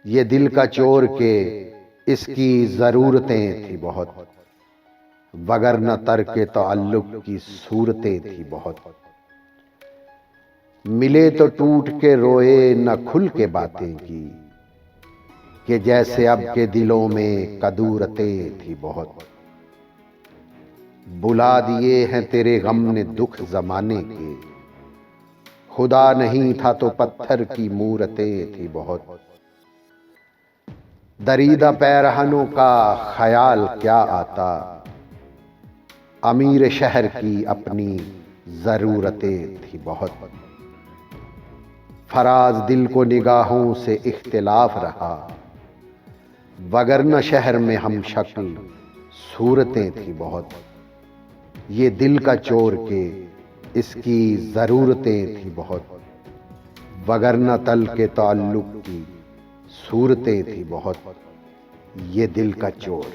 ये दिल का चोर के इसकी ज़रूरतें थी बहुत, वगरना तर्के ताल्लुक की सूरतें थी बहुत। मिले तो टूट के रोए न खुल के बातें की, कि जैसे अब के दिलों में कदूरतें थी बहुत। बुला दिए हैं तेरे गम ने दुख जमाने के, खुदा नहीं था तो पत्थर की मूरतें थी बहुत। दरीदा पैरहनों का ख्याल क्या आता, अमीर शहर की अपनी जरूरतें थी बहुत। फराज दिल को निगाहों से इख्तिलाफ रहा, वगरना शहर में हम शक्ल सूरतें थी बहुत। ये दिल का चोर के इसकी ज़रूरतें थी बहुत, वगरना तल के ताल्लुक की सूरतें थी बहुत। ये दिल का चोर।